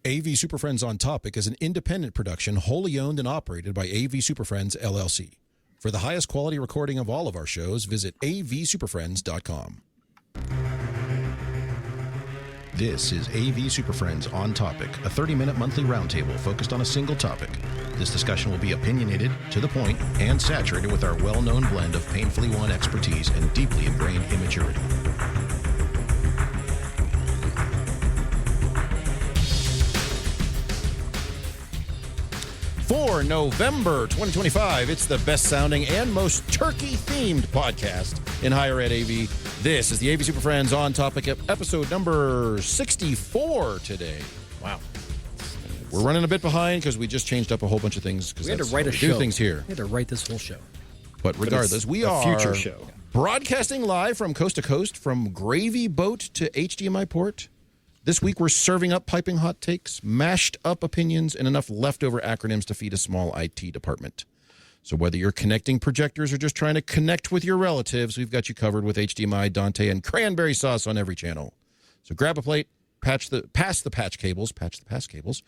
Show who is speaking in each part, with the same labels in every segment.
Speaker 1: AV SuperFriends on Topic is an independent production wholly owned and operated by AV SuperFriends, LLC. For the highest quality recording of all of our shows, visit avsuperfriends.com. This is AV SuperFriends on Topic, a 30-minute monthly roundtable focused on a single topic. This discussion will be opinionated, to the point, and saturated with our well-known blend of painfully won expertise and deeply ingrained immaturity. For November 2025, it's the best-sounding and most turkey-themed podcast in higher ed AV. This is the AV SuperFriends on Topic, episode number 64 today. Wow. We're running a bit behind because we just changed up a whole bunch of things.
Speaker 2: We had to write a show.
Speaker 1: Do things here.
Speaker 2: We had to write this whole show.
Speaker 1: But regardless, we are future show. Broadcasting live from coast to coast, from gravy boat to HDMI port. This week, we're serving up piping hot takes, mashed up opinions, and enough leftover acronyms to feed a small IT department. So whether you're connecting projectors or just trying to connect with your relatives, we've got you covered with HDMI, Dante, and cranberry sauce on every channel. So grab a plate, pass the patch cables,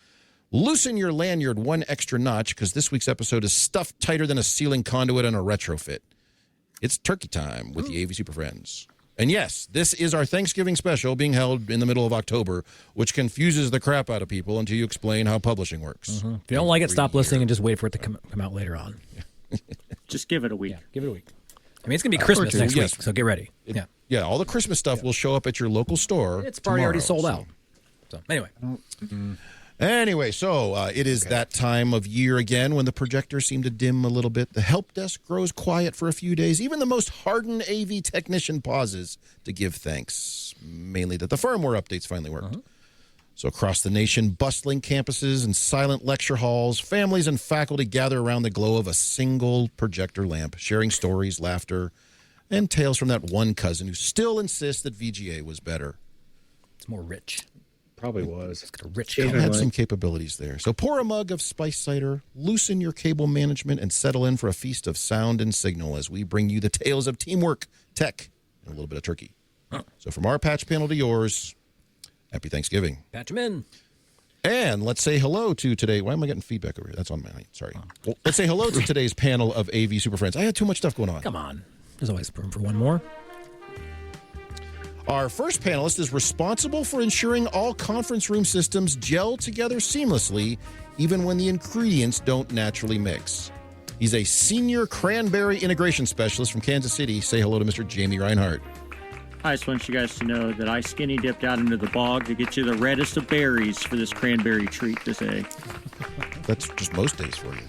Speaker 1: loosen your lanyard one extra notch, because this week's episode is stuffed tighter than a ceiling conduit on a retrofit. It's turkey time with the AV SuperFriends. And yes, this is our Thanksgiving special being held in the middle of October, which confuses the crap out of people until you explain how publishing works.
Speaker 2: Mm-hmm. If you don't like it, stop listening and just wait for it to come out later on.
Speaker 3: Just give it a week.
Speaker 2: Yeah, give it a week. I mean, it's going to be Christmas next week, so get ready.
Speaker 1: Yeah, all the Christmas stuff will show up at your local store.
Speaker 2: It's probably already sold out. So anyway.
Speaker 1: Anyway, so it is that time of year again when the projectors seem to dim a little bit. The help desk grows quiet for a few days. Even the most hardened AV technician pauses to give thanks, mainly that the firmware updates finally worked. So across the nation, bustling campuses and silent lecture halls, families and faculty gather around the glow of a single projector lamp, sharing stories, laughter, and tales from that one cousin who still insists that VGA was better.
Speaker 2: It's more rich.
Speaker 4: Probably was.
Speaker 2: It's got a rich
Speaker 1: had some capabilities there. So pour a mug of spice cider, loosen your cable management, and settle in for a feast of sound and signal as we bring you the tales of teamwork, tech, and a little bit of turkey. So from our patch panel to yours, happy Thanksgiving.
Speaker 2: Patch them in.
Speaker 1: And let's say hello to today. Why am I getting feedback over here? That's on my line. Sorry. Well, let's say hello to today's panel of AV SuperFriends. I had too much stuff going on.
Speaker 2: Come on. There's always room for one more.
Speaker 1: Our first panelist is responsible for ensuring all conference room systems gel together seamlessly, even when the ingredients don't naturally mix. He's a senior cranberry integration specialist from Kansas City. Say hello to Mr. Jamie Reinhardt.
Speaker 3: I just want you guys to know that I skinny dipped out into the bog to get you the reddest of berries for this cranberry treat this day.
Speaker 1: That's just most days for you.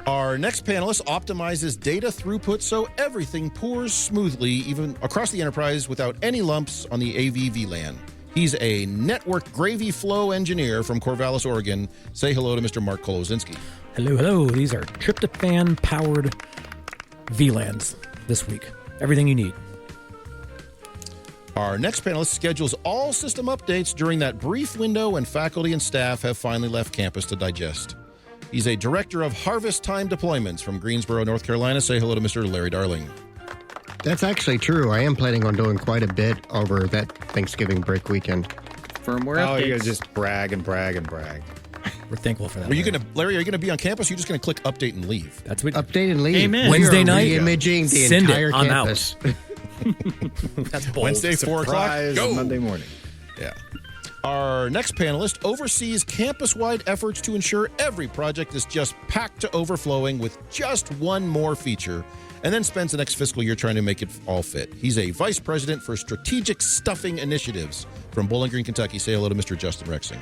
Speaker 1: Our next panelist optimizes data throughput so everything pours smoothly, even across the enterprise, without any lumps on the AV VLAN. He's a network gravy flow engineer from Corvallis, Oregon. Say hello to Mr. Marc Kolozinski.
Speaker 2: Hello, hello. These are tryptophan-powered VLANs this week. Everything you need.
Speaker 1: Our next panelist schedules all system updates during that brief window when faculty and staff have finally left campus to digest. He's a director of harvest time deployments from Greensboro, North Carolina. Say hello to Mr. Larry Darling.
Speaker 5: That's actually true. I am planning on doing quite a bit over that Thanksgiving break weekend.
Speaker 3: Firmware updates.
Speaker 4: Oh, you're going to just brag and brag and brag.
Speaker 2: We're thankful for that.
Speaker 1: Larry, are you going to be on campus? Or are you just going to click update and leave?
Speaker 2: That's what.
Speaker 5: Update and leave.
Speaker 3: Amen.
Speaker 2: Wednesday night.
Speaker 5: Imaging the
Speaker 2: Send
Speaker 5: entire
Speaker 2: it on
Speaker 5: campus.
Speaker 2: That's bold.
Speaker 1: Wednesday, 4 o'clock. Go.
Speaker 4: Monday morning.
Speaker 1: Yeah. Our next panelist oversees campus-wide efforts to ensure every project is just packed to overflowing with just one more feature, and then spends the next fiscal year trying to make it all fit. He's a vice president for strategic stuffing initiatives from Bowling Green, Kentucky. Say hello to Mr. Justin Rexing.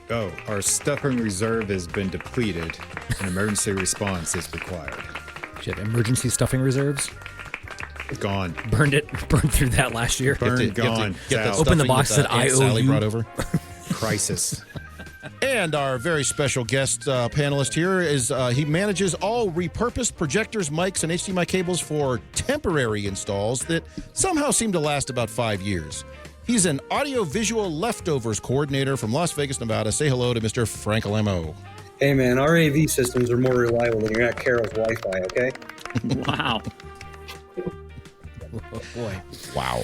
Speaker 4: Oh, our stuffing reserve has been depleted. An emergency response is required.
Speaker 2: Shit, emergency stuffing reserves.
Speaker 4: Gone.
Speaker 2: Burned through that last year.
Speaker 4: Burned, gone.
Speaker 1: Get that
Speaker 2: Open the
Speaker 1: stuffing
Speaker 2: box that I owe
Speaker 1: Sally
Speaker 2: you.
Speaker 1: brought over.
Speaker 4: Crisis.
Speaker 1: And our very special guest panelist here is he manages all repurposed projectors, mics, and HDMI cables for temporary installs that somehow seem to last about 5 years. He's an audio-visual leftovers coordinator from Las Vegas, Nevada. Say hello to Mr. Frank Alaimo.
Speaker 6: Hey, man, our AV systems are more reliable than your Aunt Carol's Wi-Fi, okay?
Speaker 3: Wow.
Speaker 2: Oh, boy.
Speaker 1: Wow.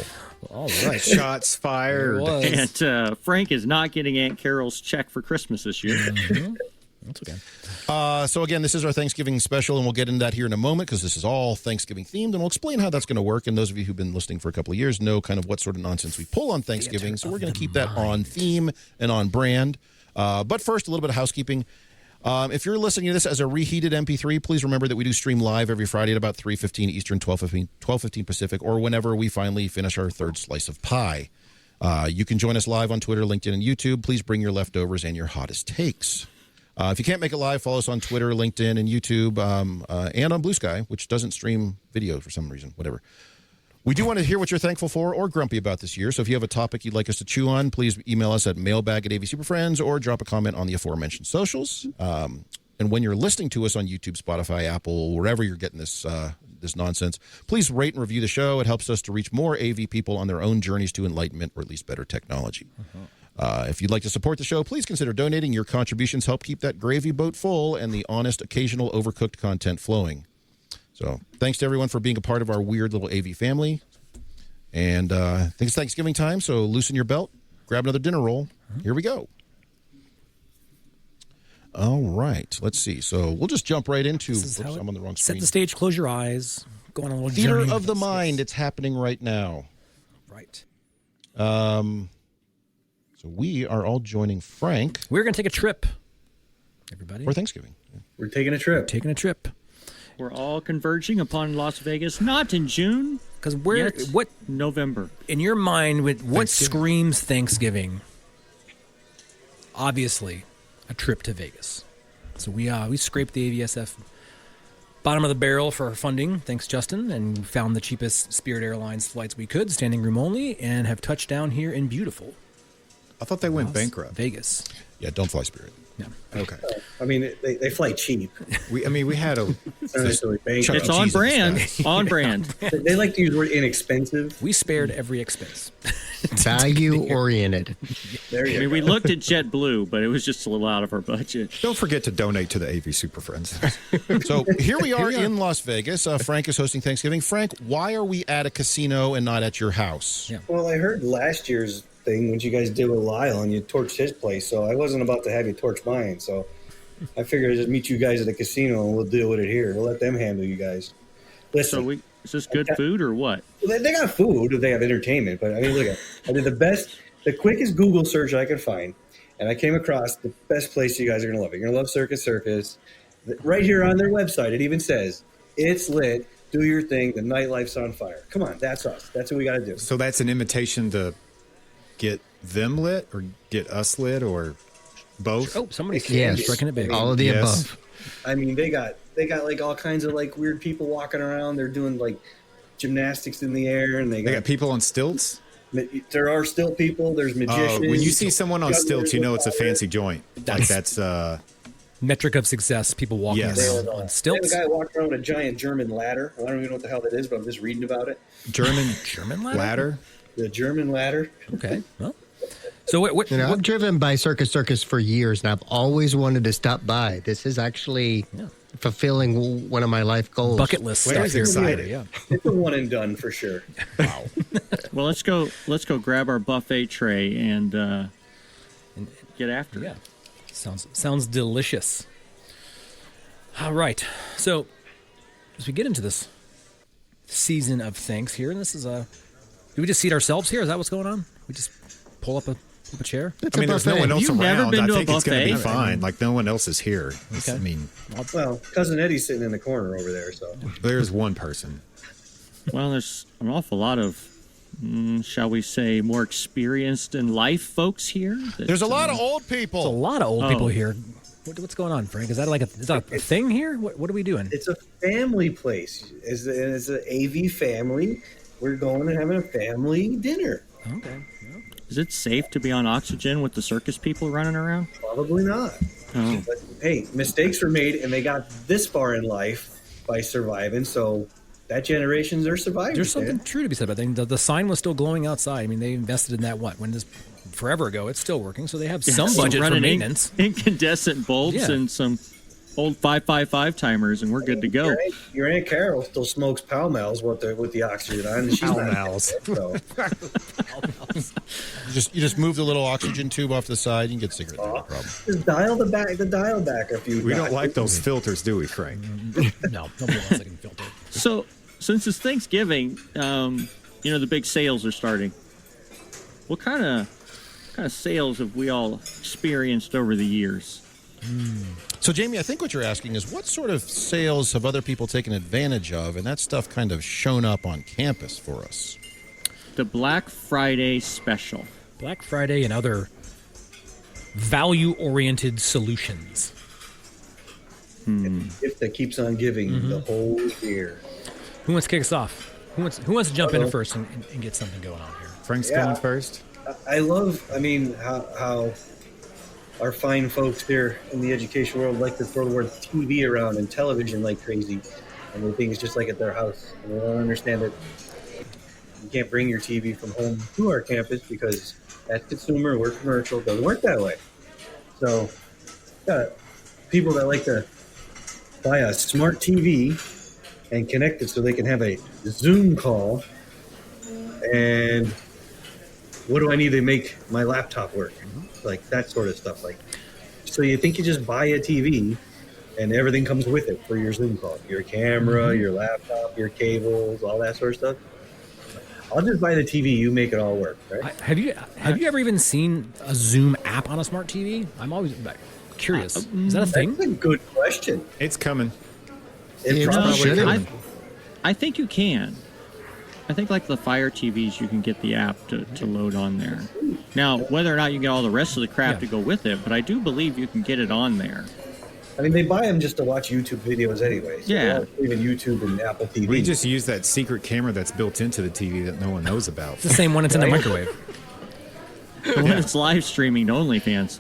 Speaker 2: All right.
Speaker 4: Shots fired.
Speaker 3: And Frank is not getting Aunt Carol's check for Christmas this year.
Speaker 2: Mm-hmm. That's okay.
Speaker 1: So again, this is our Thanksgiving special, and we'll get into that here in a moment because this is all Thanksgiving themed, and we'll explain how that's going to work. And those of you who've been listening for a couple of years know kind of what sort of nonsense we pull on Thanksgiving. So we're going to keep that on theme and on brand. But first, a little bit of housekeeping. If you're listening to this as a reheated MP3, please remember that we do stream live every Friday at about 3:15 Eastern, 12:15 Pacific, or whenever we finally finish our third slice of pie. You can join us live on Twitter, LinkedIn, and YouTube. Please bring your leftovers and your hottest takes. If you can't make it live, follow us on Twitter, LinkedIn, and YouTube, and on Blue Sky, which doesn't stream video for some reason, whatever. We do want to hear what you're thankful for or grumpy about this year. So if you have a topic you'd like us to chew on, please email us at mailbag@AVSuperFriends or drop a comment on the aforementioned socials. And when you're listening to us on YouTube, Spotify, Apple, wherever you're getting this nonsense, please rate and review the show. It helps us to reach more AV people on their own journeys to enlightenment or at least better technology. If you'd like to support the show, please consider donating. Your contributions help keep that gravy boat full and the honest, occasional overcooked content flowing. So thanks to everyone for being a part of our weird little AV family. And I think it's Thanksgiving time, so loosen your belt, grab another dinner roll. Here we go. All right, let's see. So we'll just jump right into. I'm on the wrong screen.
Speaker 2: Set the stage, close your eyes, go on a little
Speaker 1: Theater
Speaker 2: journey
Speaker 1: of the mind. It's happening right now.
Speaker 2: Right.
Speaker 1: So we are all joining Frank.
Speaker 2: We're going to take a trip, everybody.
Speaker 1: For Thanksgiving.
Speaker 6: We're taking a trip.
Speaker 2: We're taking a trip.
Speaker 3: We're all converging upon Las Vegas, not in June.
Speaker 2: Because what
Speaker 3: November.
Speaker 2: In your mind, what screams Thanksgiving? Obviously, a trip to Vegas. So we scraped the AVSF bottom of the barrel for our funding, thanks Justin, and found the cheapest Spirit Airlines flights we could, standing room only, and have touched down here in beautiful.
Speaker 4: I thought they went bankrupt.
Speaker 2: Vegas.
Speaker 1: Yeah, don't fly Spirit.
Speaker 2: Yeah.
Speaker 4: Okay.
Speaker 6: I mean, they fly cheap.
Speaker 4: We had a.
Speaker 3: It's on brand. On brand.
Speaker 6: They like to use the word inexpensive.
Speaker 2: We spared every expense.
Speaker 5: Value oriented.
Speaker 6: There you go.
Speaker 3: We looked at JetBlue, but it was just a little out of our budget.
Speaker 4: Don't forget to donate to the AV Super Friends.
Speaker 1: So here we are in Las Vegas. Frank is hosting Thanksgiving. Frank, why are we at a casino and not at your house?
Speaker 2: Yeah.
Speaker 6: Well, I heard last year's thing when you guys did with Lyle and you torched his place, so I wasn't about to have you torch mine. So I figured I'd just meet you guys at the casino and we'll deal with it here. We'll let them handle you guys. Listen.
Speaker 3: So is this good food or what?
Speaker 6: They got food, they have entertainment, but I mean, look, I did the quickest Google search I could find, and I came across the best place you guys are going to love it. You're going to love Circus Circus. Right here on their website, it even says, it's lit, do your thing, the nightlife's on fire. Come on, that's us. That's what we got to do.
Speaker 4: So that's an invitation to get them lit or get us lit or both?
Speaker 2: Oh, somebody's
Speaker 5: striking
Speaker 2: it big.
Speaker 5: All of the above.
Speaker 6: I mean, they got like all kinds of like weird people walking around. They're doing like gymnastics in the air, and they got
Speaker 4: people on stilts.
Speaker 6: There are stilt people. There's magicians.
Speaker 4: When you see someone on stilts, you know it's a fancy joint. That's
Speaker 2: metric of success. People walking around on stilts.
Speaker 6: They have a guy walking around with a giant German ladder. I don't even know what the hell that is, but I'm just reading about it.
Speaker 4: German ladder.
Speaker 6: The German ladder.
Speaker 2: Okay. Well, so
Speaker 5: I've driven by Circus Circus for years, and I've always wanted to stop by. This is actually fulfilling one of my life goals.
Speaker 2: Bucket list stuff here.
Speaker 4: Excited.
Speaker 2: Yeah.
Speaker 6: It's a one and done for sure.
Speaker 1: Wow.
Speaker 3: Well, let's go grab our buffet tray and get after it.
Speaker 2: Yeah. Sounds delicious. All right. So as we get into this season of thanks here, and this is do we just seat ourselves here? Is that what's going on? We just pull up a chair?
Speaker 5: It's
Speaker 4: there's no one else
Speaker 3: You've
Speaker 4: around.
Speaker 3: never been to a
Speaker 4: I think it's going to be
Speaker 3: buffet?
Speaker 4: fine. Like, no one else is here.
Speaker 2: Okay.
Speaker 4: I mean,
Speaker 6: Well, Cousin Eddie's sitting in the corner over there, so.
Speaker 4: there's one person.
Speaker 3: Well, there's an awful lot of, shall we say, more experienced in life folks here.
Speaker 1: There's a lot of old
Speaker 2: There's a
Speaker 1: people.
Speaker 2: lot of old people here. What's going on, Frank? Is that is that a thing here? What are we doing?
Speaker 6: It's a family place. It's an AV family. We're going and having a family dinner.
Speaker 2: Okay.
Speaker 3: Is it safe to be on oxygen with the circus people running around?
Speaker 6: Probably not.
Speaker 3: Oh.
Speaker 6: But, hey, mistakes were made, and they got this far in life by surviving. So that generation's their survivors.
Speaker 2: There's something true to be said about that. The sign was still glowing outside. I mean, they invested in that forever ago. It's still working, so they have some budget for maintenance.
Speaker 3: Incandescent bulbs and some old 555 timers, and we're good to go.
Speaker 6: Your Aunt Carol still smokes Pall Malls with the oxygen on. And she's
Speaker 4: Pall Malls.
Speaker 6: So.
Speaker 1: You just move the little oxygen tube off to the side. You can get cigarette. No problem.
Speaker 6: Just dial back a few.
Speaker 4: We don't like those filters, do we, Frank?
Speaker 2: No, nobody wants a filter.
Speaker 3: So, since it's Thanksgiving, the big sales are starting. What kind of sales have we all experienced over the years?
Speaker 1: So, Jamie, I think what you're asking is what sort of sales have other people taken advantage of, and that stuff kind of shown up on campus for us?
Speaker 3: The Black Friday special.
Speaker 2: Black Friday and other value-oriented solutions.
Speaker 6: Gift that keeps on giving the whole year.
Speaker 2: Who wants to kick us off? Who wants to jump in first and get something going on here?
Speaker 4: Frank's going first.
Speaker 6: I love, how our fine folks here in the education world like to throw the word TV around and television like crazy. And they think it's just like at their house. And they don't understand that you can't bring your TV from home to our campus because that's consumer, we're commercial. It doesn't work that way. So, people that like to buy a smart TV and connect it so they can have a Zoom call. And what do I need to make my laptop work? Like that sort of stuff. Like, so you think you just buy a TV and everything comes with it for your Zoom call, your camera, your laptop, your cables, all that sort of stuff. I'll just buy the TV. You make it all work, right?
Speaker 2: Have you ever even seen a Zoom app on a smart TV? I'm always curious. Is that a thing?
Speaker 6: That's a good question.
Speaker 4: It's coming.
Speaker 6: It probably should.
Speaker 3: I think you can. I think like the Fire TVs, you can get the app to load on there. Now, whether or not you get all the rest of the crap to go with it, but I do believe you can get it on there.
Speaker 6: I mean, they buy them just to watch YouTube videos anyway. So
Speaker 3: yeah.
Speaker 6: Even YouTube and Apple TV.
Speaker 4: We just use that secret camera that's built into the TV that no one knows about.
Speaker 2: It's the same one that's in the microwave.
Speaker 3: The one that's live streaming to OnlyFans.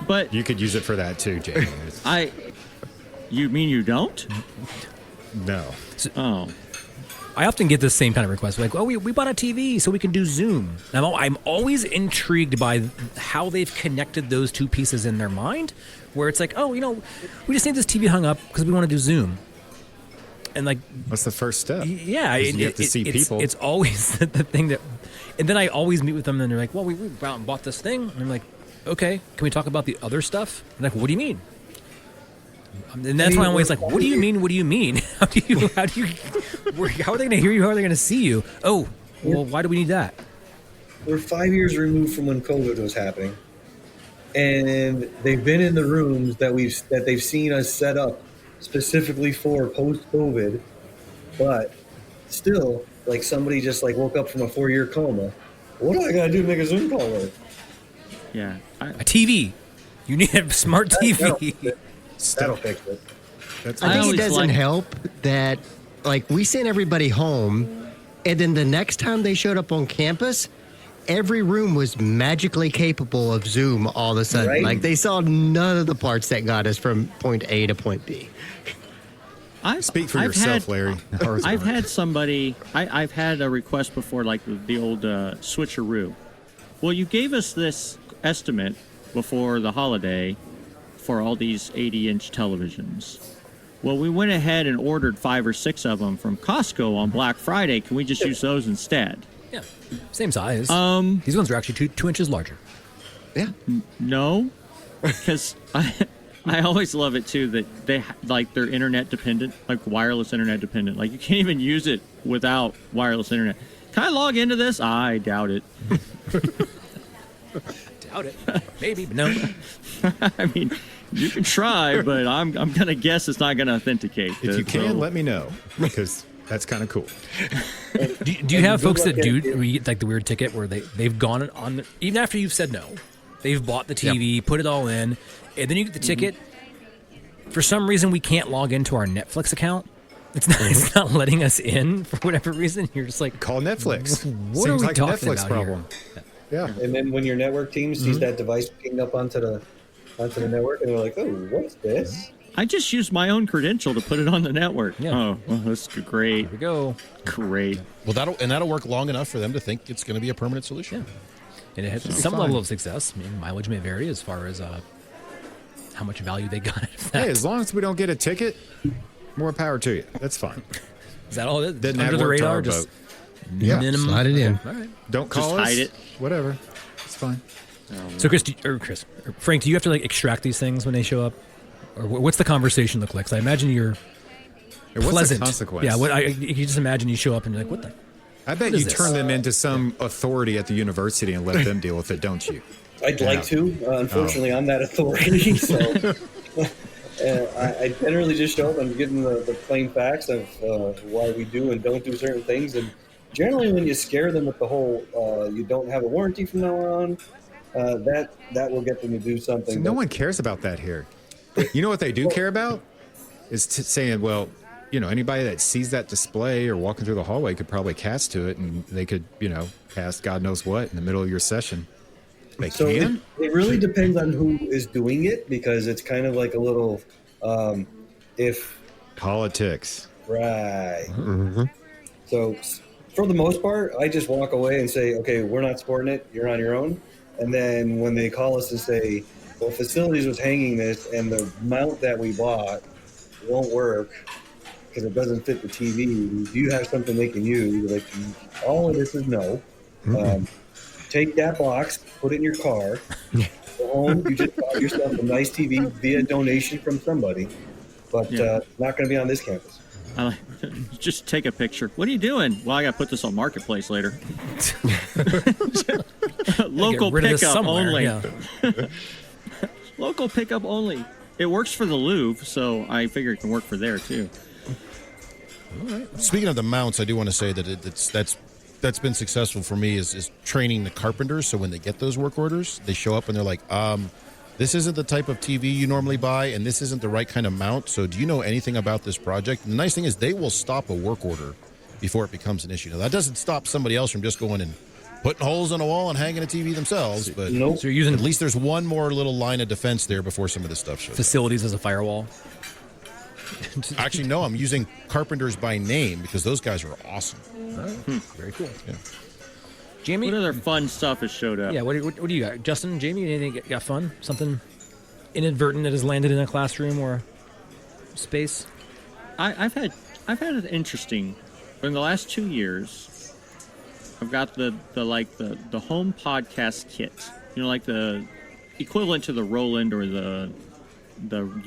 Speaker 4: But you could use it for that too, Jamie.
Speaker 3: You mean you don't?
Speaker 4: No.
Speaker 3: Oh.
Speaker 2: I often get this same kind of request. Like, we bought a TV so we can do Zoom. And I'm always intrigued by how they've connected those two pieces in their mind, where it's like, we just need this TV hung up because we want to do Zoom. And like,
Speaker 4: what's the first step?
Speaker 2: Yeah,
Speaker 4: you have to see people.
Speaker 2: It's always the thing that, and then I always meet with them, and they're like, "Well, we went out and bought this thing," and I'm like, "Okay, can we talk about the other stuff?" And like, "What do you mean?" And that's why I'm always like, "What do you mean? What do you mean? How are they going to hear you? How are they going to see you?" Oh, well, why do we need that?
Speaker 6: We're 5 years removed from when COVID was happening, and they've been in the rooms that they've seen us set up specifically for post-COVID, but still, like somebody just like woke up from a 4-year coma. What do I gotta do to make a Zoom call work?
Speaker 3: Yeah,
Speaker 2: a TV. You need a smart TV.
Speaker 6: That'll fix it.
Speaker 5: I think it doesn't help that, like, we sent everybody home, and then the next time they showed up on campus, every room was magically capable of Zoom all of a sudden.
Speaker 6: Right?
Speaker 5: Like, they saw none of the parts that got us from point A to point B.
Speaker 4: Speak for yourself, Larry.
Speaker 3: I've had somebody, I've had a request before, like the old switcheroo. Well, you gave us this estimate before the holiday for all these 80-inch televisions. Well, we went ahead and ordered 5 or 6 of them from Costco on Black Friday. Can we just use those instead?
Speaker 2: Yeah, same size. These ones are actually 2 inches larger.
Speaker 5: Yeah.
Speaker 3: No, because I always love it too that they're internet dependent, like wireless internet dependent. Like you can't even use it without wireless internet. Can I log into this? I doubt it.
Speaker 2: Doubt it. Maybe, but no.
Speaker 3: I mean, you can try, but I'm gonna guess it's not gonna authenticate.
Speaker 4: If you can, let me know, because that's kind of cool.
Speaker 2: Do you have folks that do where you get like the weird ticket where they've gone on even after you've said no, they've bought the TV, put it all in, and then you get the ticket. For some reason, we can't log into our Netflix account. It's not letting us in for whatever reason. You're just like,
Speaker 4: call Netflix.
Speaker 2: What
Speaker 4: Seems
Speaker 2: are we
Speaker 4: like
Speaker 2: talking
Speaker 4: a Netflix
Speaker 2: about
Speaker 4: problem.
Speaker 2: here?
Speaker 4: Yeah.
Speaker 6: And then when your network team sees that device pinged up onto the network, and they're like, "Oh, what's this?"
Speaker 3: I just used my own credential to put it on the network.
Speaker 2: Yeah.
Speaker 3: Oh, well, that's great.
Speaker 2: Here we go.
Speaker 3: Great.
Speaker 1: Well, that'll work long enough for them to think it's going to be a permanent solution.
Speaker 2: And it has some level of success. I mean, mileage may vary as far as how much value they got out of that.
Speaker 4: Hey, as long as we don't get a ticket, more power to you. That's fine.
Speaker 2: Is that all it is?
Speaker 4: Didn't
Speaker 2: Under
Speaker 4: have
Speaker 2: the
Speaker 4: work to
Speaker 2: radar?
Speaker 4: our
Speaker 2: Just
Speaker 5: Yeah,
Speaker 2: minimum.
Speaker 5: slide it in.
Speaker 2: All right.
Speaker 4: Don't call
Speaker 3: Just
Speaker 4: us.
Speaker 3: hide it.
Speaker 4: Whatever. It's fine.
Speaker 2: So, Frank, do you have to like extract these things when they show up? Or what's the conversation look like? 'Cause I imagine you're
Speaker 4: Hey, what's
Speaker 2: pleasant.
Speaker 4: the consequence?
Speaker 2: Yeah, you can just imagine you show up and you're like, what the?
Speaker 4: I bet
Speaker 2: What
Speaker 4: you
Speaker 2: is
Speaker 4: turn
Speaker 2: this?
Speaker 4: them into some authority at the university and let them deal with it, don't you?
Speaker 6: I'd like to. Unfortunately, I'm that authority, so I generally just show up and give them the plain facts of why we do and don't do certain things. And generally, when you scare them with the whole "you don't have a warranty from now on," that will get them to do something.
Speaker 4: So no one cares about that here. You know what they do care about is saying, well, anybody that sees that display or walking through the hallway could probably cast to it, and they could, cast God knows what in the middle of your session. They
Speaker 6: So
Speaker 4: can.
Speaker 6: it really depends on who is doing it, because it's kind of like a little if
Speaker 4: Politics.
Speaker 6: right. So for the most part, I just walk away and say, okay, we're not sporting it. You're on your own. And then when they call us and say, well, facilities was hanging this and the mount that we bought won't work because it doesn't fit the TV. Do you have something they can use? Like, all of this is no. Take that box, put it in your car, go home. You just bought yourself a nice TV via donation from somebody, but not going to be on this campus.
Speaker 3: Just take a picture. What are you doing? Well, I got to put this on Marketplace later. Local
Speaker 2: Get rid of this
Speaker 3: pickup
Speaker 2: somewhere,
Speaker 3: only.
Speaker 2: yeah.
Speaker 3: Local pickup only. It works for the Louvre, so I figure it can work for there too.
Speaker 1: Speaking of the mounts, I do want to say that that's been successful for me is training the carpenters. So when they get those work orders, they show up and they're like, this isn't the type of TV you normally buy, and this isn't the right kind of mount. So do you know anything about this project? And the nice thing is they will stop a work order before it becomes an issue. Now, that doesn't stop somebody else from just going and putting holes in a wall and hanging a TV themselves. But
Speaker 6: Nope.
Speaker 2: So you're using
Speaker 1: at least there's one more little line of defense there before some of this stuff shows up.
Speaker 2: facilities as a firewall.
Speaker 1: Actually, no, I'm using carpenters by name because those guys are awesome.
Speaker 2: Very cool.
Speaker 1: Yeah.
Speaker 2: Jamie?
Speaker 3: What other fun stuff has showed up?
Speaker 2: Yeah, what do you got? Justin, Jamie, anything got fun? Something inadvertent that has landed in a classroom or space?
Speaker 3: I've had an interesting. In the last 2 years, I've got the home podcast kit. Like the equivalent to the Roland or the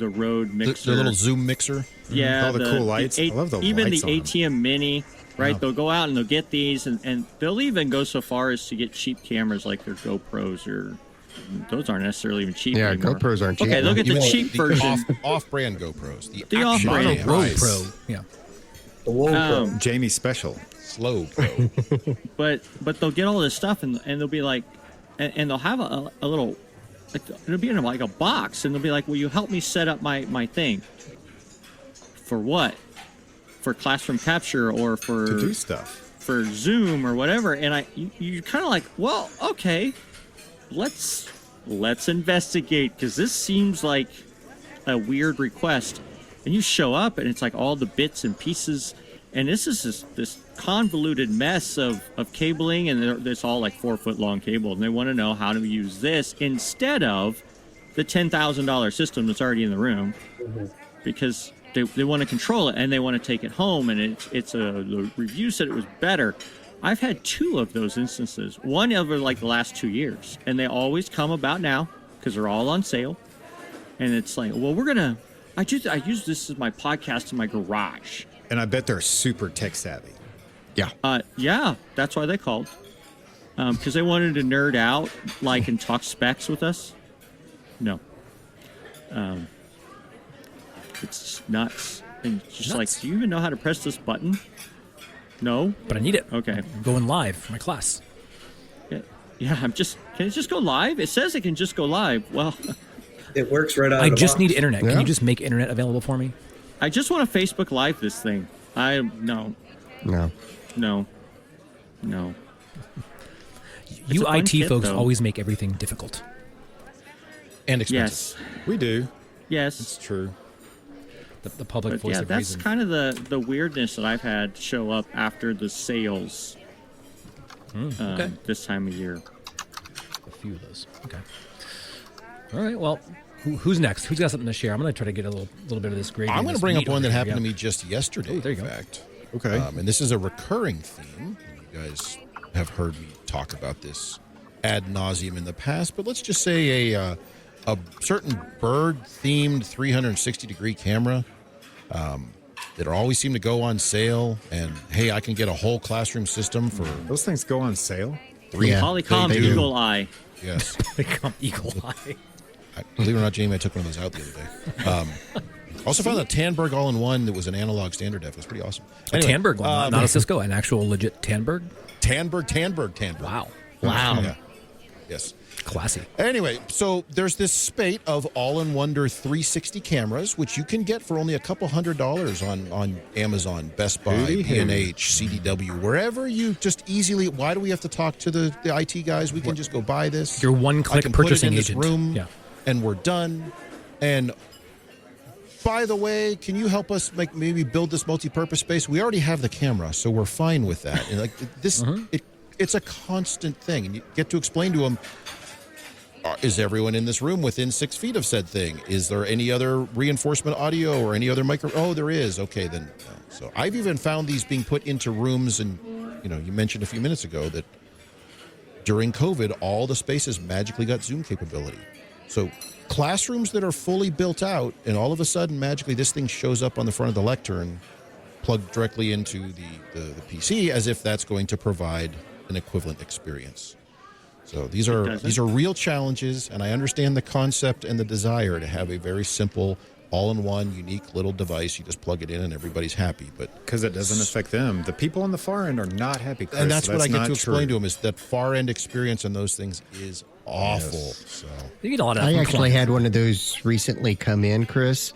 Speaker 3: Rode mixer.
Speaker 1: The little Zoom mixer.
Speaker 3: Yeah,
Speaker 4: All the cool lights. I love the
Speaker 3: even
Speaker 4: lights
Speaker 3: the
Speaker 4: on them.
Speaker 3: ATM Mini, right?
Speaker 1: Yeah.
Speaker 3: They'll go out and they'll get these, and they'll even go so far as to get cheap cameras like their GoPros, or those aren't necessarily even cheap
Speaker 5: Yeah,
Speaker 3: anymore.
Speaker 5: GoPros aren't cheap.
Speaker 3: Okay, they'll get the
Speaker 1: Even
Speaker 3: cheap version.
Speaker 1: Off-brand GoPros.
Speaker 3: The
Speaker 1: actual
Speaker 3: off-brand.
Speaker 1: Pro.
Speaker 2: Road Pro. Yeah.
Speaker 6: The Whoa Pro.
Speaker 4: Jamie special.
Speaker 1: Slow Pro.
Speaker 3: But they'll get all this stuff and they'll be like, and they'll have a little, like, it'll be in like a box, and they'll be like, will you help me set up my thing? For what? For classroom capture or for
Speaker 4: To do stuff.
Speaker 3: for Zoom or whatever? And you're kind of like, well, okay, let's investigate, because this seems like a weird request. And you show up and it's like all the bits and pieces, and this is this convoluted mess of cabling, and it's all like 4-foot long cable, and they want to know how to use this instead of the $10,000 system that's already in the room, because they want to control it and they want to take it home, and the review said it was better. I've had 2 of those instances, one over like the last 2 years, and they always come about now because they're all on sale. And it's like, well, I use this as my podcast in my garage.
Speaker 4: And I bet they're super tech savvy.
Speaker 5: Yeah.
Speaker 3: Yeah, that's why they called. Because they wanted to nerd out, and talk specs with us. No. It's nuts. And it's just like, do you even know how to press this button? No?
Speaker 2: But I need it.
Speaker 3: Okay.
Speaker 2: I'm going live for my class.
Speaker 3: Yeah, can it just go live? It says it can just go live. Well,
Speaker 6: It works right out
Speaker 2: I
Speaker 6: of the
Speaker 2: just
Speaker 6: box.
Speaker 2: need internet. Can
Speaker 5: Yeah.
Speaker 2: you just make internet available for me?
Speaker 3: I just want to Facebook Live this thing.
Speaker 5: No.
Speaker 3: No.
Speaker 2: You
Speaker 3: a fun
Speaker 2: IT
Speaker 3: kit,
Speaker 2: folks
Speaker 3: though.
Speaker 2: always make everything difficult.
Speaker 1: And expensive.
Speaker 3: Yes.
Speaker 4: We do.
Speaker 3: Yes.
Speaker 4: It's true.
Speaker 2: The public
Speaker 3: But
Speaker 2: voice
Speaker 3: yeah,
Speaker 2: of
Speaker 3: that's
Speaker 2: reason.
Speaker 3: kind of the weirdness that I've had show up after the sales
Speaker 2: Okay.
Speaker 3: this time of year.
Speaker 2: A few of those. Okay. All right. Well, who's next? Who's got something to share? I'm going to try to get a little bit of this gravy.
Speaker 1: I'm going to bring up one that happened to
Speaker 2: me
Speaker 1: me just yesterday.
Speaker 2: Oh, there you
Speaker 1: in
Speaker 2: go.
Speaker 1: fact.
Speaker 4: Okay.
Speaker 1: And this is a recurring theme. You guys have heard me talk about this ad nauseum in the past, but let's just say a certain bird-themed 360-degree camera that always seem to go on sale. And hey, I can get a whole classroom system for
Speaker 4: Those things go on sale?
Speaker 3: Polycom Eagle Eye.
Speaker 1: Yes.
Speaker 2: Polycom Eagle Eye.
Speaker 1: Believe it or not, Jamie, I took one of those out the other day. Also found a Tandberg all-in-one that was an analog standard def. It was pretty awesome. Anyway,
Speaker 2: A Tandberg one, not a Cisco, an actual legit Tandberg.
Speaker 1: Tandberg.
Speaker 2: Wow.
Speaker 1: Yeah. Yes.
Speaker 2: Classy.
Speaker 1: Anyway, so there's this spate of all-in-wonder 360 cameras, which you can get for only a couple $100 on Amazon, Best Buy, B&H, CDW, wherever you just easily. Why do we have to talk to the IT guys? We can just go buy this.
Speaker 2: Your one-click
Speaker 1: I can put it
Speaker 2: purchasing
Speaker 1: in this
Speaker 2: agent.
Speaker 1: room,
Speaker 2: Yeah.
Speaker 1: and we're done. And by the way, can you help us maybe build this multi-purpose space? We already have the camera, so we're fine with that. And like this, it's a constant thing, and you get to explain to them. Is everyone in this room within 6 feet of said thing? Is there any other reinforcement audio or any other micro? Oh, there is. Okay, then. No. So I've even found these being put into rooms, and you mentioned a few minutes ago that during COVID, all the spaces magically got Zoom capability. So classrooms that are fully built out, and all of a sudden, magically, this thing shows up on the front of the lectern, plugged directly into the PC, as if that's going to provide an equivalent experience. So these are real challenges, and I understand the concept and the desire to have a very simple, all-in-one, unique little device. You just plug it in, and everybody's happy. But
Speaker 4: because it doesn't affect them, the people on the far end are not happy. Chris,
Speaker 1: and that's what I get to explain
Speaker 4: true.
Speaker 1: to them is that far-end experience on those things is awful.
Speaker 4: Yes.
Speaker 1: So
Speaker 2: You get a lot of.
Speaker 5: I actually had one of those recently come in, Chris.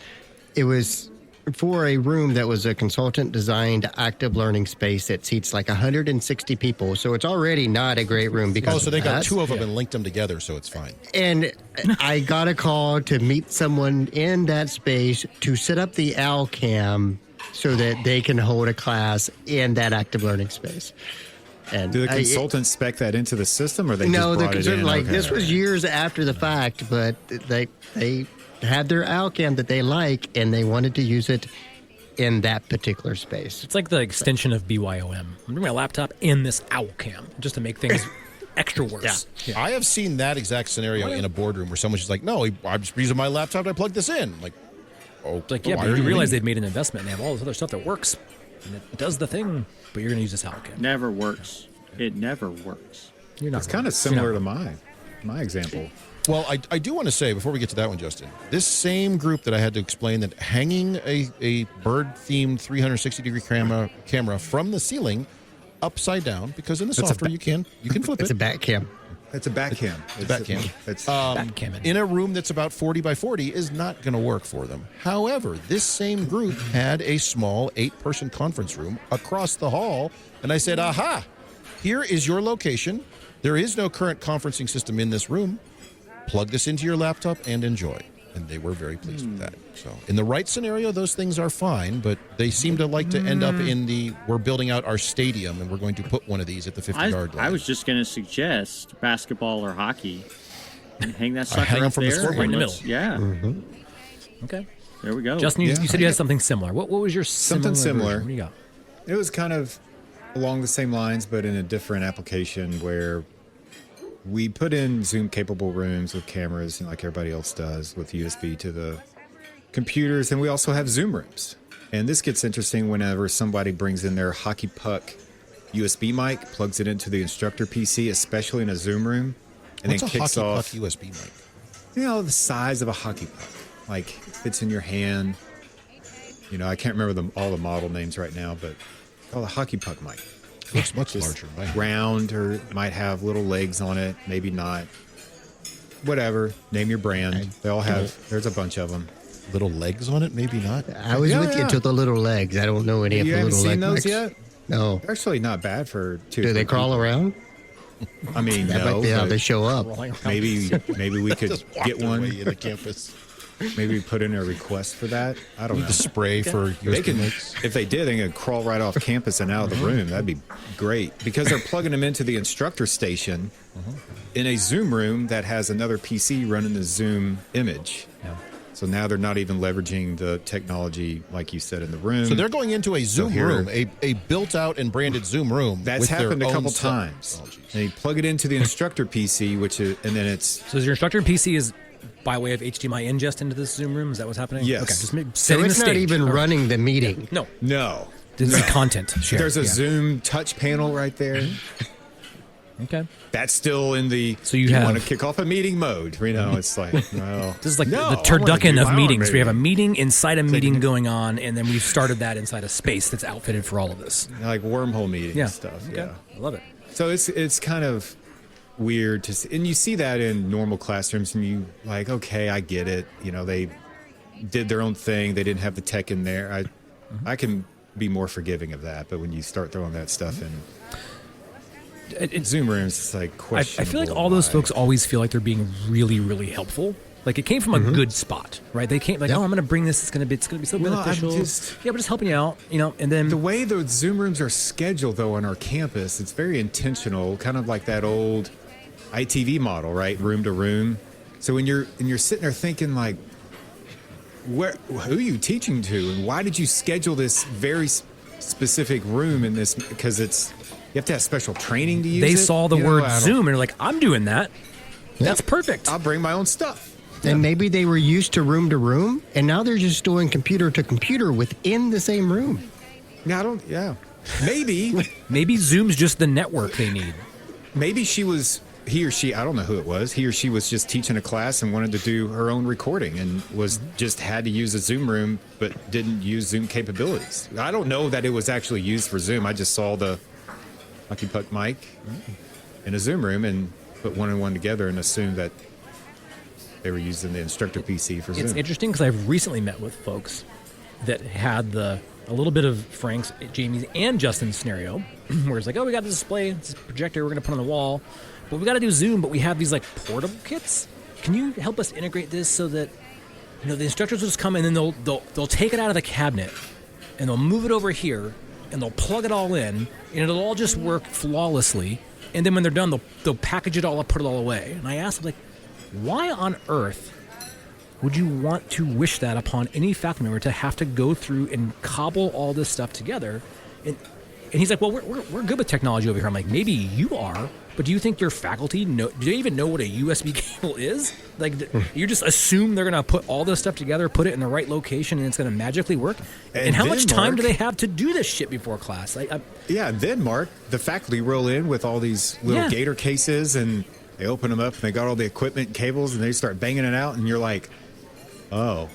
Speaker 5: It was for a room that was a consultant-designed active learning space that seats like 160 people. So it's already not a great room because
Speaker 1: so they
Speaker 5: of
Speaker 1: got
Speaker 5: that.
Speaker 1: two of them and linked them together, so it's fine.
Speaker 5: And I got a call to meet someone in that space to set up the OWL cam so that they can hold a class in that active learning space. And
Speaker 4: Do the consultants spec that into the system, or they just brought it in?
Speaker 5: Like this was years after the fact, but they had their OWL cam that they like, and they wanted to use it in that particular space.
Speaker 2: It's like the extension of BYOM. I'm bringing my laptop in this OWL cam just to make things extra worse.
Speaker 1: Yeah. I have seen that exact scenario in a boardroom where someone's just like, no, I'm just using my laptop, I plug this in. Like,
Speaker 2: It's like, yeah, but you realize they've made an investment and they have all this other stuff that works. And it does the thing, but you're going to use this OWL cam.
Speaker 3: Never works. It never works.
Speaker 2: You're not
Speaker 4: It's kind of similar to my example.
Speaker 1: Well, I do want to say, before we get to that one, Justin, this same group that I had to explain that hanging a bird-themed 360-degree camera from the ceiling upside down, because in the software you can flip it.
Speaker 5: It's a back cam.
Speaker 4: It's a back cam.
Speaker 1: It's a back cam.
Speaker 4: It's
Speaker 2: back cam
Speaker 1: in a room that's about 40 by 40 is not going to work for them. However, this same group had a small 8-person conference room across the hall, and I said, aha, here is your location. There is no current conferencing system in this room. Plug this into your laptop and enjoy. And they were very pleased with that. So in the right scenario, those things are fine, but they seem to like to end up in we're building out our stadium and we're going to put one of these at the 50-yard line.
Speaker 3: I was just going to suggest basketball or hockey. And hang that sucker
Speaker 1: hang them
Speaker 3: up
Speaker 1: from the
Speaker 3: there.
Speaker 1: scoreboard.
Speaker 2: Right in the middle.
Speaker 3: Yeah.
Speaker 2: Okay.
Speaker 3: There we go.
Speaker 2: Justin, you said you had something similar. What was your
Speaker 4: Something similar.
Speaker 2: version? What do you got?
Speaker 4: It was kind of along the same lines, but in a different application where we put in Zoom-capable rooms with cameras, like everybody else does, with USB to the computers, and we also have Zoom rooms. And this gets interesting whenever somebody brings in their hockey puck USB mic, plugs it into the instructor PC, especially in a Zoom room, and
Speaker 1: What's
Speaker 4: then
Speaker 1: a
Speaker 4: kicks
Speaker 1: hockey
Speaker 4: off.
Speaker 1: puck USB mic?
Speaker 4: You know, the size of a hockey puck, like fits in your hand. You know, I can't remember all the model names right now, but called a hockey puck mic.
Speaker 1: Looks much larger.
Speaker 4: Round, or might have little legs on it, maybe not. Whatever. Name your brand. They all have. There's a bunch of them.
Speaker 1: Little legs on it, maybe not.
Speaker 5: I was with you to the little legs. I don't know any of
Speaker 4: You
Speaker 5: the
Speaker 4: haven't
Speaker 5: little
Speaker 4: seen
Speaker 5: legs.
Speaker 4: those yet?
Speaker 5: No.
Speaker 4: They're actually not bad for two.
Speaker 5: Do they crawl around?
Speaker 4: I mean,
Speaker 5: That
Speaker 4: no.
Speaker 5: might be how
Speaker 4: but
Speaker 5: they show up.
Speaker 4: maybe we could
Speaker 1: Just walked
Speaker 4: get
Speaker 1: their
Speaker 4: one.
Speaker 1: way into campus.
Speaker 4: maybe put in a request for that. I don't know.
Speaker 1: The spray for
Speaker 4: They
Speaker 1: USB
Speaker 4: can,
Speaker 1: mics.
Speaker 4: if they did, they could crawl right off campus and out of the room. That'd be great because they're plugging them into the instructor station in a Zoom room that has another PC running the Zoom image.
Speaker 2: Yeah.
Speaker 4: So now they're not even leveraging the technology, like you said, in the room.
Speaker 1: So they're going into a Zoom room, a built-out and branded Zoom room.
Speaker 4: That's
Speaker 1: with
Speaker 4: happened
Speaker 1: their
Speaker 4: a couple
Speaker 1: own
Speaker 4: times.
Speaker 1: Oh, geez.
Speaker 4: They plug it into the instructor PC, and then it's
Speaker 2: So is your instructor PC is by way of HDMI ingest into this Zoom room? Is that what's happening?
Speaker 4: Yes.
Speaker 2: Okay, just
Speaker 5: So
Speaker 2: setting
Speaker 5: it's
Speaker 2: the
Speaker 5: not
Speaker 2: stage.
Speaker 5: even
Speaker 2: All right.
Speaker 5: running the meeting.
Speaker 2: No.
Speaker 4: no.
Speaker 2: This is content share.
Speaker 4: There's a
Speaker 2: Yeah.
Speaker 4: Zoom touch panel right there.
Speaker 2: Okay.
Speaker 4: That's still in the.
Speaker 2: So you have-
Speaker 4: want to kick off a meeting mode. You know, it's like well,
Speaker 2: This is like
Speaker 4: no,
Speaker 2: the
Speaker 4: I wanna do
Speaker 2: turducken
Speaker 4: my
Speaker 2: of
Speaker 4: own
Speaker 2: meetings. We have a
Speaker 4: meeting.
Speaker 2: meeting inside a meeting going on, and then we've started that inside a space that's outfitted for all of this.
Speaker 4: like wormhole meeting
Speaker 2: Yeah.
Speaker 4: stuff.
Speaker 2: Okay.
Speaker 4: Yeah.
Speaker 2: I love it.
Speaker 4: So it's kind of weird to see, and you see that in normal classrooms, and you like, okay, I get it. You know, they did their own thing. They didn't have the tech in there. I can be more forgiving of that, but when you start throwing that stuff in Zoom rooms, it's like
Speaker 2: I
Speaker 4: questionable.
Speaker 2: feel like all those
Speaker 4: why.
Speaker 2: folks always feel like they're being really, really helpful. Like it came from a good spot, right? They came like, oh, I'm going to bring this. It's going to be so
Speaker 4: Well,
Speaker 2: beneficial.
Speaker 4: I'm just-
Speaker 2: Yeah, we're just helping you out, you know. And then
Speaker 4: The way the Zoom rooms are scheduled, though, on our campus, it's very intentional, kind of like that old ITV model, right? Room to room. So when you're sitting there thinking, like, who are you teaching to, and why did you schedule this very specific room in this? Because you have to have special training to use
Speaker 2: they
Speaker 4: it.
Speaker 2: saw the
Speaker 4: You know,
Speaker 2: word
Speaker 4: I don't-
Speaker 2: Zoom and they're like, I'm doing that. That's perfect.
Speaker 4: I'll bring my own stuff.
Speaker 5: And maybe they were used to room, and now they're just doing computer to computer within the same room.
Speaker 4: Yeah. Maybe.
Speaker 2: Maybe Zoom's just the network they need.
Speaker 4: Maybe he or she, I don't know who it was, he or she was just teaching a class and wanted to do her own recording and just had to use a Zoom room but didn't use Zoom capabilities. I don't know that it was actually used for Zoom. I just saw the Lucky Puck mic in a Zoom room and put one and one together and assumed that they were using the instructor PC for Zoom.
Speaker 2: It's interesting because I've recently met with folks that had a little bit of Frank's, Jamie's, and Justin's scenario, where it's like, oh, we got this display, this projector we're going to put on the wall, but we got to do Zoom, but we have these like portable kits. Can you help us integrate this so that the instructors will just come and then they'll take it out of the cabinet and they'll move it over here and they'll plug it all in and it'll all just work flawlessly. And then when they're done, they'll package it all up, put it all away. And I asked them, like, why on earth would you want to wish that upon any faculty member to have to go through and cobble all this stuff together? And he's like, well, we're good with technology over here. I'm like, maybe you are, but do you think your faculty do they even know what a USB cable is? Like, you just assume they're going to put all this stuff together, put it in the right location, and it's going to magically work? And how
Speaker 4: then,
Speaker 2: much time
Speaker 4: Mark,
Speaker 2: do they have to do this shit before class?
Speaker 4: Yeah, and then, Mark, the faculty roll in with all these little gator cases and they open them up and they got all the equipment and cables and they start banging it out and you're like, oh.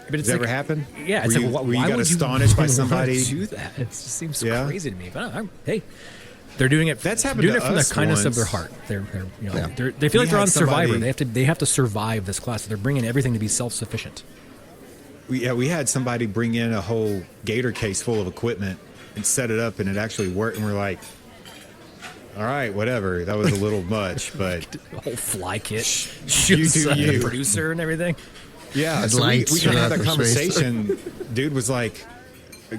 Speaker 2: But it's
Speaker 4: Does that
Speaker 2: like,
Speaker 4: ever happen?
Speaker 2: Yeah, it's
Speaker 4: were you,
Speaker 2: like,
Speaker 4: were
Speaker 2: why
Speaker 4: you got
Speaker 2: would
Speaker 4: astonished by
Speaker 2: wanna
Speaker 4: somebody?
Speaker 2: do that? It just seems
Speaker 4: Yeah.
Speaker 2: crazy to me. But hey, they're doing it.
Speaker 4: That's happened
Speaker 2: doing
Speaker 4: to
Speaker 2: it from
Speaker 4: us
Speaker 2: the kindness of
Speaker 4: once.
Speaker 2: their heart. They feel
Speaker 4: We
Speaker 2: like they're
Speaker 4: had
Speaker 2: on Survivor.
Speaker 4: somebody-
Speaker 2: They have to survive this class. They're bringing everything to be self-sufficient.
Speaker 4: We had somebody bring in a whole gator case full of equipment and set it up and it actually worked and we're like, all right, whatever. That was a little much, but
Speaker 2: The whole fly kit,
Speaker 4: you
Speaker 2: shoots
Speaker 4: do
Speaker 2: the
Speaker 4: you.
Speaker 2: producer and everything.
Speaker 4: yeah. So we
Speaker 5: Lights
Speaker 4: kind of had that
Speaker 5: for space.
Speaker 4: conversation. Dude was like,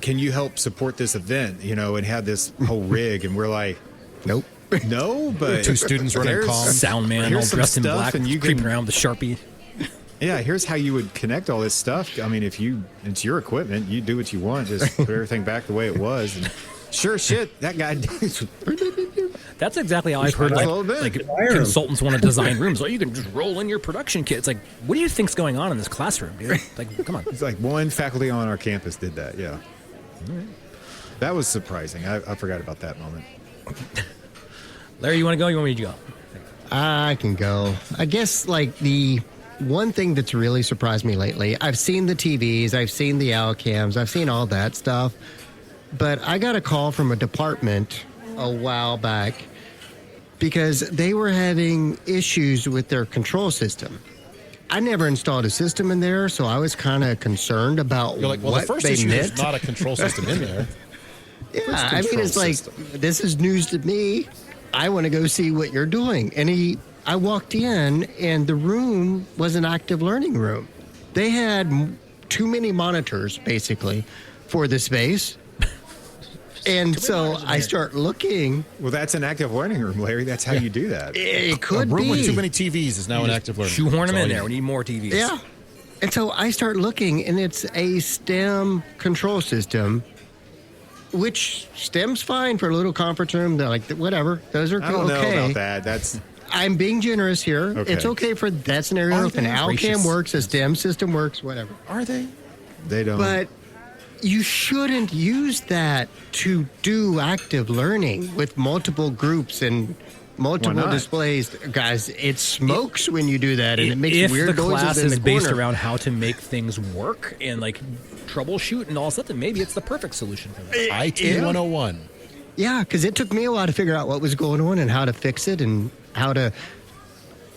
Speaker 4: can you help support this event? And had this whole rig and we're like,
Speaker 5: Nope.
Speaker 4: no, but
Speaker 1: Two students running
Speaker 4: there's-
Speaker 1: comms.
Speaker 2: Sound man,
Speaker 4: Here's
Speaker 2: all
Speaker 4: some
Speaker 2: dressed in
Speaker 4: stuff
Speaker 2: black,
Speaker 4: and you
Speaker 2: creeping
Speaker 4: can-
Speaker 2: around with a Sharpie.
Speaker 4: Yeah, here's how you would connect all this stuff. I mean, if it's your equipment, you do what you want. Just put everything back the way it was. And sure shit, that guy.
Speaker 2: That's exactly how I've heard
Speaker 4: a little bit.
Speaker 2: like
Speaker 6: Hire 'em.
Speaker 2: consultants want to design rooms. Well, you can just roll in your production kit. It's like, what do you think's going on in this classroom, dude? Like, come on.
Speaker 4: It's like one faculty on our campus did that. Yeah, that was surprising. I forgot about that moment.
Speaker 2: Larry, you want to go? You want me to go?
Speaker 5: I can go. I guess, like, the one thing that's really surprised me lately, I've seen the TVs, I've seen the Alcams, I've seen all that stuff, but I got a call from a department a while back because they were having issues with their control system. I never installed a system in there, so I was kind of concerned about
Speaker 1: You're like, well,
Speaker 5: what
Speaker 1: the first
Speaker 5: they
Speaker 1: issue
Speaker 5: meant.
Speaker 1: is not a control system in there.
Speaker 5: Yeah, I mean,
Speaker 1: control
Speaker 5: it's like,
Speaker 1: system.
Speaker 5: this is news to me. I want to go see what you're doing. And I walked in, and the room was an active learning room. they had too many monitors, basically, for the space. And so I start looking.
Speaker 4: Well, that's an active learning room, Larry. That's how you do that.
Speaker 5: It could
Speaker 1: a room
Speaker 5: be.
Speaker 1: with too many TVs is now an active learning.
Speaker 2: Shoehorn them in there. We need more TVs.
Speaker 5: Yeah. And so I start looking, and it's a STEM control system, which STEM's fine for a little conference room. They're like, whatever. Those are
Speaker 4: I don't know
Speaker 5: okay.
Speaker 4: about that. That's
Speaker 5: I'm being generous here.
Speaker 4: Okay.
Speaker 5: It's okay for that scenario.
Speaker 1: Are
Speaker 5: If an
Speaker 1: they?
Speaker 5: Alcam
Speaker 2: Gracious.
Speaker 5: works, a STEM system works, whatever.
Speaker 1: Are they?
Speaker 4: they don't.
Speaker 5: But you shouldn't use that to do active learning with multiple groups and multiple
Speaker 4: not?
Speaker 5: displays. Guys, it smokes when you do that, and it makes
Speaker 2: If
Speaker 5: weird
Speaker 2: the class
Speaker 5: noises in
Speaker 2: is
Speaker 5: the
Speaker 2: based
Speaker 5: corner.
Speaker 2: around how to make things work and like troubleshoot and all that, then maybe it's the perfect solution for that.
Speaker 1: IT
Speaker 5: Yeah.
Speaker 1: 101.
Speaker 5: Yeah, because it took me a while to figure out what was going on and how to fix it and how to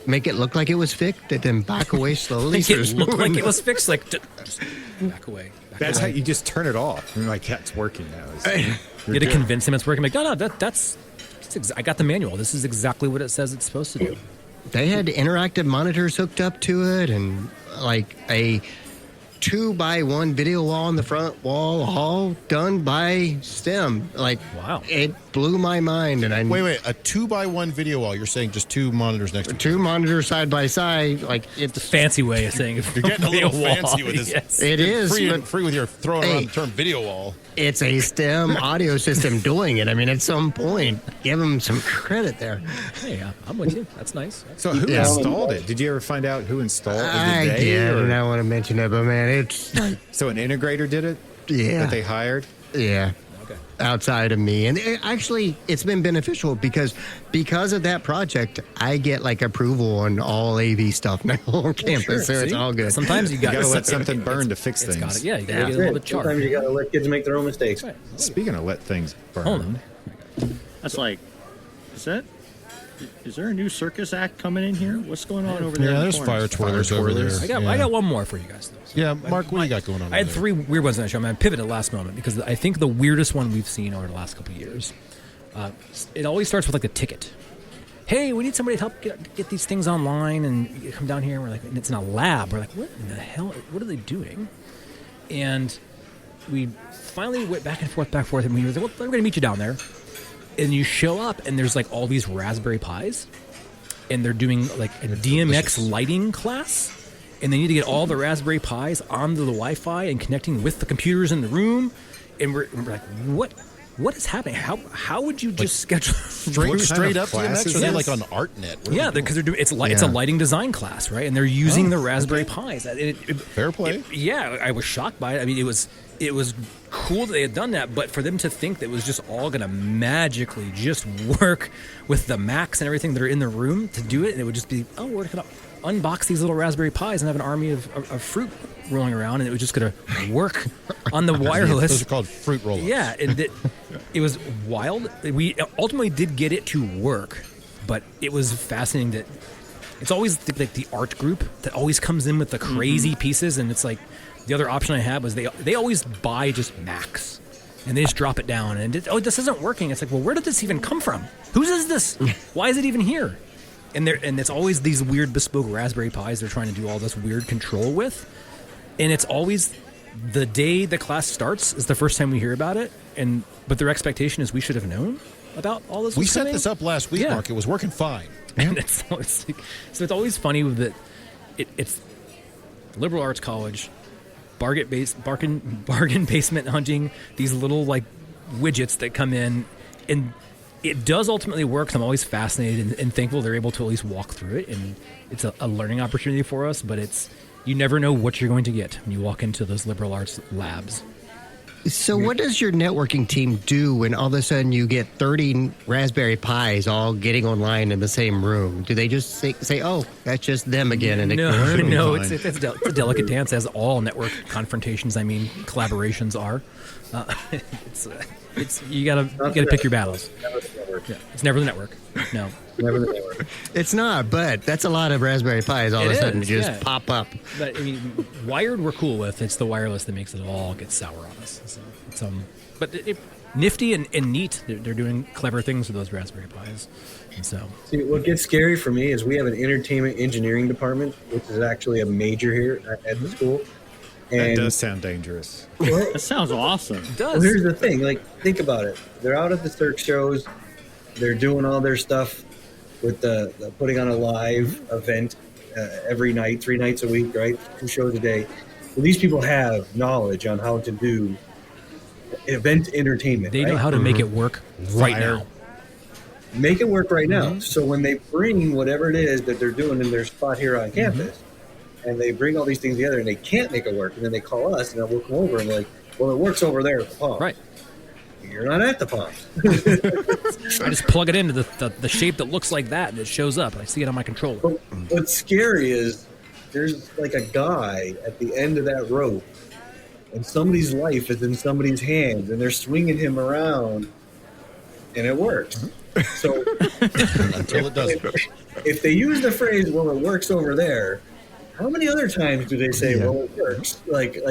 Speaker 5: make it look like it was fixed and then back away slowly.
Speaker 2: Make
Speaker 5: so
Speaker 2: it
Speaker 5: there's
Speaker 2: look
Speaker 5: no
Speaker 2: like
Speaker 5: one-
Speaker 2: it was fixed. Like, just back away.
Speaker 4: That's how you just turn it off. And you're like, yeah, it's working now.
Speaker 2: You had to convince him it's working. Like, no, that's I got the manual. This is exactly what it says it's supposed to do.
Speaker 5: They had interactive monitors hooked up to it and like a 2x1 video wall in the front wall, all done by STEM. Like,
Speaker 2: Wow.
Speaker 5: It blew my mind. And I
Speaker 1: Wait, a 2x1 video wall. You're saying just two monitors next to each
Speaker 5: two monitors side by side. Like, it's
Speaker 2: Fancy way of saying
Speaker 1: You're getting a little
Speaker 2: video
Speaker 1: fancy
Speaker 2: wall.
Speaker 1: with this.
Speaker 2: Yes.
Speaker 5: it is. but
Speaker 1: Free with your throwing
Speaker 5: Hey.
Speaker 1: around the term video wall.
Speaker 5: it's a STEM audio system doing it. I mean, at some point, give them some credit there.
Speaker 2: Hey, I'm with you. That's nice.
Speaker 4: So who
Speaker 5: Yeah.
Speaker 4: installed it? Did you ever find out who installed it?
Speaker 5: I
Speaker 4: Did they,
Speaker 5: did,
Speaker 4: or-
Speaker 5: and I want to mention it, but man, it's
Speaker 4: So an integrator did it?
Speaker 5: yeah,
Speaker 4: That they hired?
Speaker 5: yeah.
Speaker 2: Okay.
Speaker 5: Outside of me, and it's been beneficial because of that project, I get like approval on all AV stuff now on campus, so it's
Speaker 2: See?
Speaker 5: all good.
Speaker 2: Sometimes you got
Speaker 4: You gotta let something burn to fix
Speaker 2: It's got
Speaker 4: things.
Speaker 2: it. Yeah, you got to
Speaker 5: Yeah.
Speaker 2: get a little bit
Speaker 6: Sometimes
Speaker 2: charged.
Speaker 6: you gotta let kids make their own mistakes.
Speaker 2: Right.
Speaker 4: Speaking of let things burn.
Speaker 2: Hold on.
Speaker 3: That's like, is there a new circus act coming in here? What's going on over there?
Speaker 1: Yeah,
Speaker 3: in the
Speaker 1: there's
Speaker 3: corners?
Speaker 1: fire twirlers over there.
Speaker 2: I got one more for you guys. Though. So
Speaker 1: Yeah, Mark, what do you got going on?
Speaker 2: I had
Speaker 1: over there?
Speaker 2: three weird ones in that show. I pivoted at the last moment because I think the weirdest one we've seen over the last couple of years. It always starts with like a ticket. Hey, we need somebody to help get these things online, and you come down here. And we're like, and it's in a lab. We're like, what in the hell? What are they doing? And we finally went back and forth, and we were like, well, we're going to meet you down there. And you show up, and there's like all these Raspberry Pis, and they're doing like a DMX lighting class, and they need to get all the Raspberry Pis onto the Wi-Fi and connecting with the computers in the room, and we're like, what is happening? How would you just schedule
Speaker 1: Straight up
Speaker 4: classes?
Speaker 1: DMX, or are they
Speaker 4: Yes.
Speaker 1: like on ArtNet? What are
Speaker 2: Yeah,
Speaker 1: they doing?
Speaker 2: because they're doing it's a lighting design class, right? And they're using the Raspberry Pis.
Speaker 1: Fair play.
Speaker 2: Yeah, I was shocked by it. I mean, it was cool that they had done that, but for them to think that it was just all going to magically just work with the Macs and everything that are in the room to do it, and it would just be, oh, we're going to unbox these little Raspberry Pis and have an army of fruit rolling around, and it was just going to work on the wireless.
Speaker 1: Those are called fruit roll-ups.
Speaker 2: Yeah, and it was wild. We ultimately did get it to work, but it was fascinating that it's always like the art group that always comes in with the crazy pieces, and it's like the other option I had was they always buy just Macs, and they just drop it down, and this isn't working. It's like, well, where did this even come from? Whose is this? Why is it even here? And it's always these weird bespoke Raspberry Pis they're trying to do all this weird control with, and it's always the day the class starts is the first time we hear about it, but their expectation is we should have known about all this.
Speaker 1: We
Speaker 2: was
Speaker 1: set
Speaker 2: coming.
Speaker 1: this up last week,
Speaker 2: Yeah.
Speaker 1: Mark. It was working fine.
Speaker 2: And it's always funny with that. It's liberal arts college, bargain basement hunting. These little like widgets that come in, and it does ultimately work. So I'm always fascinated and thankful they're able to at least walk through it, and it's a learning opportunity for us. But you never know what you're going to get when you walk into those liberal arts labs.
Speaker 5: So what does your networking team do when all of a sudden you get 30 Raspberry Pis all getting online in the same room? Do they just say oh, that's just them again? And
Speaker 2: No, it's a delicate dance, as all network confrontations, collaborations are. It's you gotta pick your battles. Yeah, it's never the network. No,
Speaker 6: Never the network.
Speaker 5: It's not, but that's a lot of Raspberry Pis all of a sudden just pop up.
Speaker 2: But wired we're cool with. It's the wireless that makes it all get sour on us. So it's nifty and neat. They're doing clever things with those Raspberry Pis. So,
Speaker 6: see, what gets scary for me is we have an entertainment engineering department, which is actually a major here at the school.
Speaker 4: That
Speaker 6: And
Speaker 4: does sound dangerous.
Speaker 3: That sounds awesome.
Speaker 2: it does.
Speaker 6: well, here's the thing. Like, think about it. They're out at the Cirque shows. They're doing all their stuff with the putting on a live event every night, 3 nights a week, right? 2 shows a day. Well, these people have knowledge on how to do event entertainment.
Speaker 2: They know
Speaker 6: right?
Speaker 2: how to make it work right
Speaker 4: Fire.
Speaker 2: now.
Speaker 6: Make it work right now. So when they bring whatever it is that they're doing in their spot here on campus, and they bring all these things together and they can't make it work, and then they call us and then we'll come over and we're like, well, it works over there at the Palms.
Speaker 2: Right.
Speaker 6: You're not at the Palms.
Speaker 2: I just plug it into the shape that looks like that, and it shows up. I see it on my controller.
Speaker 6: But what's scary is there's like a guy at the end of that rope, and somebody's life is in somebody's hands, and they're swinging him around, and it works. So
Speaker 1: Until it doesn't.
Speaker 6: if they use the phrase, well, it works over there, how many other times do they say, well, it works? Like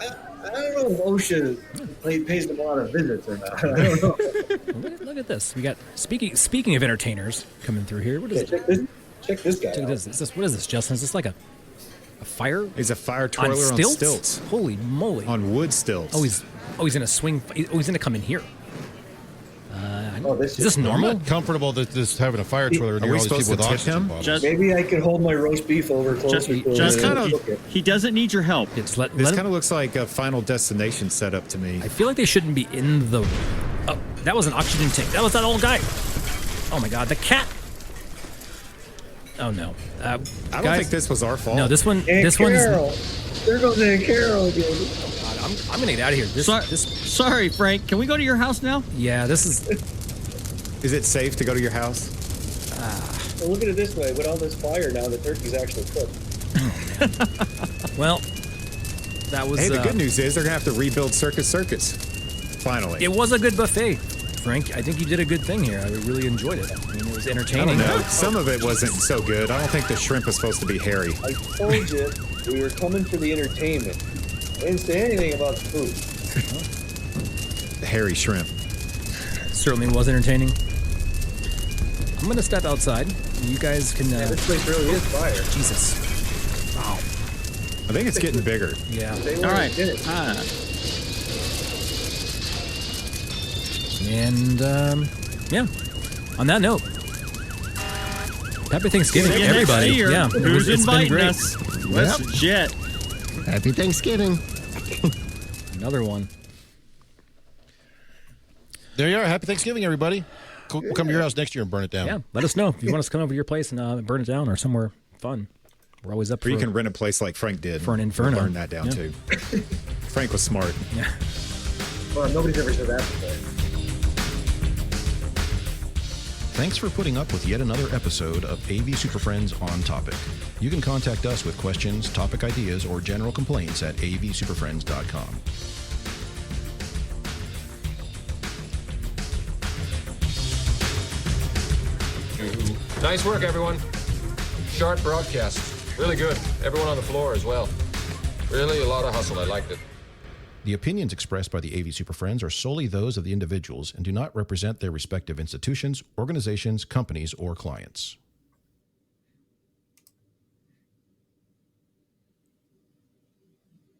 Speaker 6: I don't know if OSHA pays them a lot of visits or not. I don't know.
Speaker 2: Look at this. We got speaking of entertainers coming through here. What is it?
Speaker 6: Check this guy
Speaker 2: Check
Speaker 6: out.
Speaker 2: this. What is this, Justin? Is this like a fire
Speaker 4: He's a fire
Speaker 2: on
Speaker 4: twirler
Speaker 2: stilts?
Speaker 4: on stilts.
Speaker 2: Holy moly!
Speaker 4: On wood stilts.
Speaker 2: Oh, he's in a swing. Oh, he's gonna come in here.
Speaker 6: Oh, this
Speaker 2: Is this
Speaker 1: I'm
Speaker 2: normal?
Speaker 1: not comfortable that this having a fire twirler
Speaker 4: Are
Speaker 1: near
Speaker 4: we
Speaker 1: all these people
Speaker 4: supposed
Speaker 1: with
Speaker 4: to tip
Speaker 1: oxygen
Speaker 4: him?
Speaker 1: bottles.
Speaker 3: Just-
Speaker 6: Maybe I could hold my roast beef over closer to
Speaker 3: Just
Speaker 6: him.
Speaker 3: kind
Speaker 6: Cook it.
Speaker 3: he doesn't need your help.
Speaker 2: It's let
Speaker 4: This
Speaker 2: him-
Speaker 4: kind of looks like a Final Destination setup to me.
Speaker 2: I feel like they shouldn't be in the. Oh, that was an oxygen tank. That was that old guy. Oh my God, the cat. Oh no.
Speaker 4: I don't
Speaker 2: guys-
Speaker 4: think this was our fault.
Speaker 2: No, this one.
Speaker 6: Aunt
Speaker 2: This one's.
Speaker 6: Carol. There goes Aunt Carol again.
Speaker 2: I'm gonna get out of here.
Speaker 3: Sorry, Frank. Can we go to your house now?
Speaker 2: Yeah, this is.
Speaker 4: Is it safe to go to your house?
Speaker 6: Well, look at it this way. With all this fire now, the turkey's actually cooked.
Speaker 2: Well, that was.
Speaker 4: Hey, the good news is they're going to have to rebuild Circus Circus. Finally.
Speaker 2: It was a good buffet, Frank. I think you did a good thing here. I really enjoyed it. I mean, it was
Speaker 4: I
Speaker 2: entertaining.
Speaker 4: don't know. Some of it wasn't so good. I don't think the shrimp was supposed to be hairy.
Speaker 6: I told you we were coming for the entertainment. I didn't say anything about the food.
Speaker 4: The hairy shrimp.
Speaker 2: Certainly was entertaining. I'm gonna step outside. You guys can.
Speaker 6: This place really is fire.
Speaker 2: Jesus. Wow.
Speaker 4: I think it's getting bigger.
Speaker 2: Yeah.
Speaker 6: They
Speaker 3: All
Speaker 6: were
Speaker 3: right.
Speaker 6: in it.
Speaker 2: And yeah. On that note, happy Thanksgiving,
Speaker 3: See you
Speaker 2: everybody.
Speaker 3: next year.
Speaker 2: Yeah.
Speaker 3: Who's
Speaker 2: it's been
Speaker 3: inviting
Speaker 2: great.
Speaker 3: us? WestJet.
Speaker 5: Happy Thanksgiving.
Speaker 2: Another one.
Speaker 1: There you are. Happy Thanksgiving, everybody. We'll come to your house next year and burn it down.
Speaker 2: Yeah. Let us know if you want us to come over to your place and burn it down or somewhere fun. We're always up
Speaker 4: Or you for can rent a place like Frank did.
Speaker 2: For an inferno.
Speaker 4: We'll burn that down,
Speaker 2: Yeah.
Speaker 4: too. Frank was smart.
Speaker 2: Yeah.
Speaker 6: Well, nobody's ever said that before.
Speaker 1: Thanks for putting up with yet another episode of AV SuperFriends On Topic. You can contact us with questions, topic ideas, or general complaints at avsuperfriends.com.
Speaker 7: Nice work, everyone. Sharp broadcast. Really good. Everyone on the floor as well. Really a lot of hustle. I liked it.
Speaker 1: The opinions expressed by the AV SuperFriends are solely those of the individuals and do not represent their respective institutions, organizations, companies, or clients.